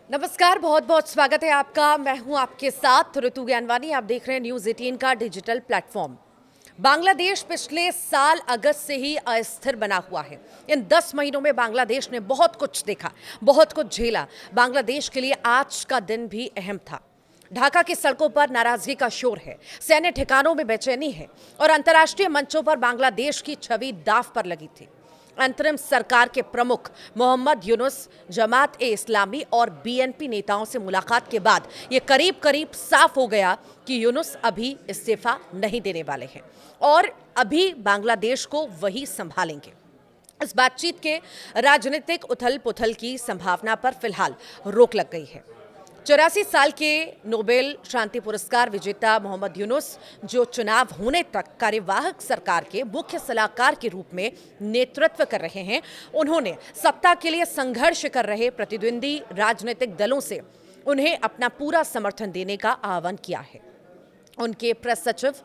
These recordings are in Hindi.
नमस्कार, बहुत बहुत स्वागत है आपका। मैं हूं आपके साथ ऋतु ज्ञानवानी। आप देख रहे हैं न्यूज 18 का डिजिटल प्लेटफॉर्म। बांग्लादेश पिछले साल अगस्त से ही अस्थिर बना हुआ है। इन 10 महीनों में बांग्लादेश ने बहुत कुछ देखा, बहुत कुछ झेला। बांग्लादेश के लिए आज का दिन भी अहम था। ढाका की सड़कों पर नाराजगी का शोर है, सैन्य ठिकानों में बेचैनी है और अंतर्राष्ट्रीय मंचों पर बांग्लादेश की छवि दांव पर लगी थी। अंतरिम सरकार के प्रमुख मोहम्मद यूनुस, जमात ए इस्लामी और बीएनपी नेताओं से मुलाकात के बाद ये करीब करीब साफ हो गया कि यूनुस अभी इस्तीफा नहीं देने वाले हैं और अभी बांग्लादेश को वही संभालेंगे। इस बातचीत के राजनीतिक उथल पुथल की संभावना पर फिलहाल रोक लग गई है। 84 साल के नोबेल शांति पुरस्कार विजेता मोहम्मद यूनुस, जो चुनाव होने तक कार्यवाहक सरकार के मुख्य सलाहकार के रूप में नेतृत्व कर रहे हैं, उन्होंने सत्ता के लिए संघर्ष कर रहे प्रतिद्वंदी राजनीतिक दलों से उन्हें अपना पूरा समर्थन देने का आह्वान किया है। उनके प्रेस सचिव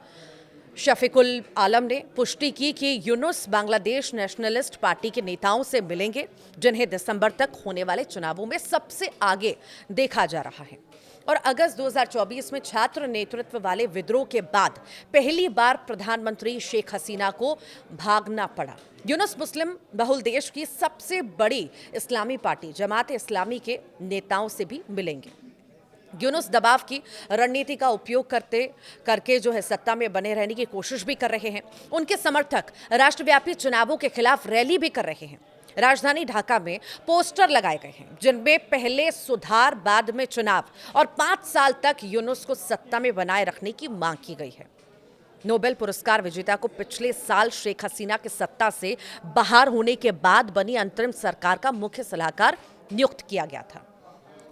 शफीकुल आलम ने पुष्टि की कि यूनुस बांग्लादेश नेशनलिस्ट पार्टी के नेताओं से मिलेंगे, जिन्हें दिसंबर तक होने वाले चुनावों में सबसे आगे देखा जा रहा है। और अगस्त 2024 में छात्र नेतृत्व वाले विद्रोह के बाद पहली बार प्रधानमंत्री शेख हसीना को भागना पड़ा। यूनुस मुस्लिम बहुल देश की सबसे बड़ी इस्लामी पार्टी जमात इस्लामी के नेताओं से भी मिलेंगे। यूनुस दबाव की रणनीति का उपयोग करके जो है सत्ता में बने रहने की कोशिश भी कर रहे हैं। उनके समर्थक राष्ट्रव्यापी चुनावों के खिलाफ रैली भी कर रहे हैं। राजधानी ढाका में पोस्टर लगाए गए हैं जिनमें पहले सुधार, बाद में चुनाव और 5 साल तक यूनुस को सत्ता में बनाए रखने की मांग की गई है। नोबेल पुरस्कार विजेता को पिछले साल शेख हसीना के सत्ता से बाहर होने के बाद बनी अंतरिम सरकार का मुख्य सलाहकार नियुक्त किया गया था।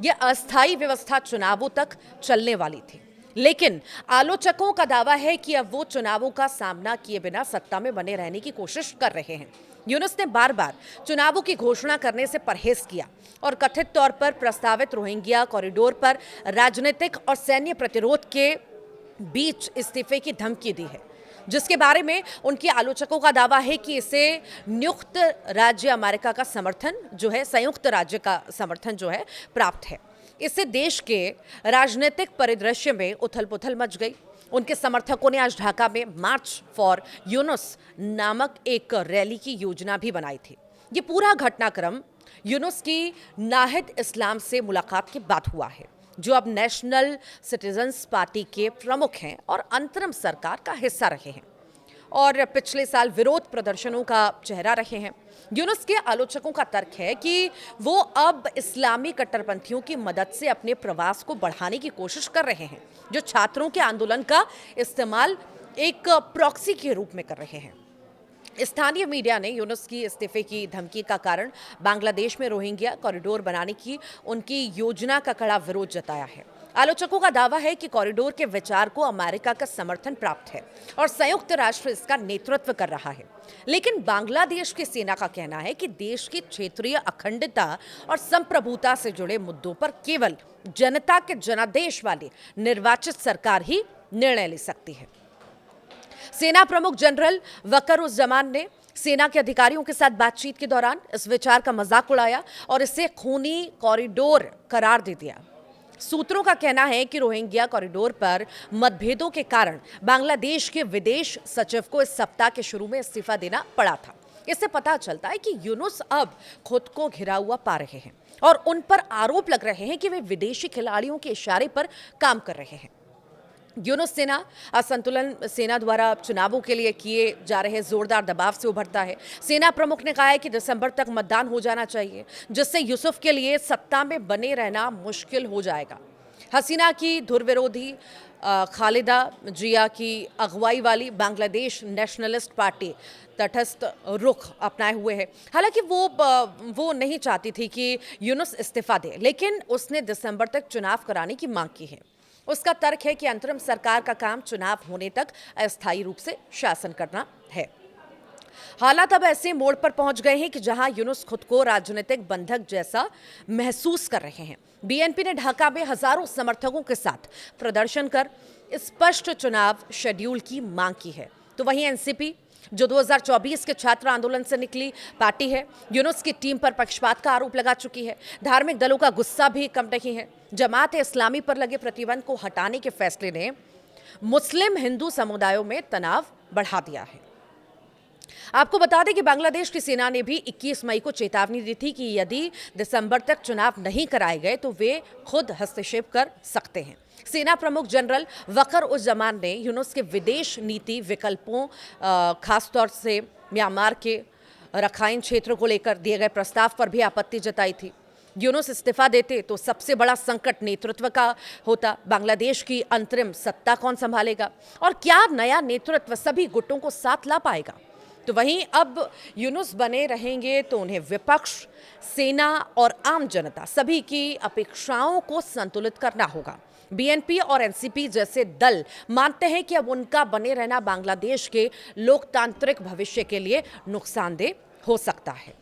यह अस्थायी व्यवस्था चुनावों तक चलने वाली थी, लेकिन आलोचकों का दावा है कि अब वो चुनावों का सामना किए बिना सत्ता में बने रहने की कोशिश कर रहे हैं। यूनुस ने बार बार चुनावों की घोषणा करने से परहेज किया और कथित तौर पर प्रस्तावित रोहिंग्या कॉरिडोर पर राजनीतिक और सैन्य प्रतिरोध के बीच इस्तीफे की धमकी दी है, जिसके बारे में उनके आलोचकों का दावा है कि इसे संयुक्त राज्य अमेरिका का समर्थन जो है संयुक्त राज्य का समर्थन जो है प्राप्त है। इससे देश के राजनीतिक परिदृश्य में उथल पुथल मच गई। उनके समर्थकों ने आज ढाका में मार्च फॉर यूनुस नामक एक रैली की योजना भी बनाई थी। ये पूरा घटनाक्रम यूनुस की नाहिद इस्लाम से मुलाकात के बाद हुआ है, जो अब नेशनल सिटीजन्स पार्टी के प्रमुख हैं और अंतरिम सरकार का हिस्सा रहे हैं और पिछले साल विरोध प्रदर्शनों का चेहरा रहे हैं। यूनुस के आलोचकों का तर्क है कि वो अब इस्लामी कट्टरपंथियों की मदद से अपने प्रवास को बढ़ाने की कोशिश कर रहे हैं, जो छात्रों के आंदोलन का इस्तेमाल एक प्रॉक्सी के रूप में कर रहे हैं। स्थानीय मीडिया ने यूनुस की इस्तीफे की धमकी का कारण बांग्लादेश में रोहिंग्या कॉरिडोर बनाने की उनकी योजना का कड़ा विरोध जताया है। आलोचकों का दावा है कि कॉरिडोर के विचार को अमेरिका का समर्थन प्राप्त है और संयुक्त राष्ट्र इसका नेतृत्व कर रहा है। लेकिन बांग्लादेश की सेना का कहना है कि देश की क्षेत्रीय अखंडता और संप्रभुता से जुड़े मुद्दों पर केवल जनता के जनादेश वाली निर्वाचित सरकार ही निर्णय ले सकती है। सेना प्रमुख जनरल वकरुज्जमान ने सेना के अधिकारियों के साथ बातचीत के दौरान इस विचार का मजाक उड़ाया और इसे खूनी कॉरिडोर करार दे दिया। सूत्रों का कहना है कि रोहिंग्या कॉरिडोर पर मतभेदों के कारण बांग्लादेश के विदेश सचिव को इस सप्ताह के शुरू में इस्तीफा देना पड़ा था। इससे पता चलता है कि यूनुस अब खुद को घिरा हुआ पा रहे हैं और उन पर आरोप लग रहे हैं कि वे विदेशी खिलाड़ियों के इशारे पर काम कर रहे हैं। यूनुस सेना असंतुलन सेना द्वारा चुनावों के लिए किए जा रहे जोरदार दबाव से उभरता है। सेना प्रमुख ने कहा है कि दिसंबर तक मतदान हो जाना चाहिए, जिससे यूसुफ के लिए सत्ता में बने रहना मुश्किल हो जाएगा। हसीना की धुर विरोधी खालिदा जिया की अगुवाई वाली बांग्लादेश नेशनलिस्ट पार्टी तटस्थ रुख अपनाए हुए है। हालांकि वो नहीं चाहती थी कि यूनुस इस्तीफा दे, लेकिन उसने दिसंबर तक चुनाव कराने की मांग की है। उसका तर्क है कि अंतरिम सरकार का काम चुनाव होने तक अस्थायी रूप से शासन करना है। हालात अब ऐसे मोड़ पर पहुंच गए हैं कि जहां यूनुस खुद को राजनीतिक बंधक जैसा महसूस कर रहे हैं। बीएनपी ने ढाका में हजारों समर्थकों के साथ प्रदर्शन कर स्पष्ट चुनाव शेड्यूल की मांग की है, तो वहीं एनसीपी जो 2024 के छात्र आंदोलन से निकली पार्टी है, यूनुस की टीम पर पक्षपात का आरोप लगा चुकी है। धार्मिक दलों का गुस्सा भी कम नहीं है। जमात इस्लामी पर लगे प्रतिबंध को हटाने के फैसले ने मुस्लिम हिंदू समुदायों में तनाव बढ़ा दिया है। आपको बता दें कि बांग्लादेश की सेना ने भी 21 मई को चेतावनी दी थी कि यदि दिसंबर तक चुनाव नहीं कराए गए तो वे खुद हस्तक्षेप कर सकते हैं। सेना प्रमुख जनरल वकर उज जमान ने यूनुस के विदेश नीति विकल्पों खासतौर से म्यांमार के रखाइन क्षेत्र को लेकर दिए गए प्रस्ताव पर भी आपत्ति जताई थी। यूनुस इस्तीफा देते तो सबसे बड़ा संकट नेतृत्व का होता। बांग्लादेश की अंतरिम सत्ता कौन संभालेगा और क्या नया नेतृत्व सभी गुटों को साथ ला पाएगा? तो वहीं अब यूनुस बने रहेंगे तो उन्हें विपक्ष, सेना और आम जनता सभी की अपेक्षाओं को संतुलित करना होगा। बीएनपी और एनसीपी जैसे दल मानते हैं कि अब उनका बने रहना बांग्लादेश के लोकतांत्रिक भविष्य के लिए नुकसानदेह हो सकता है।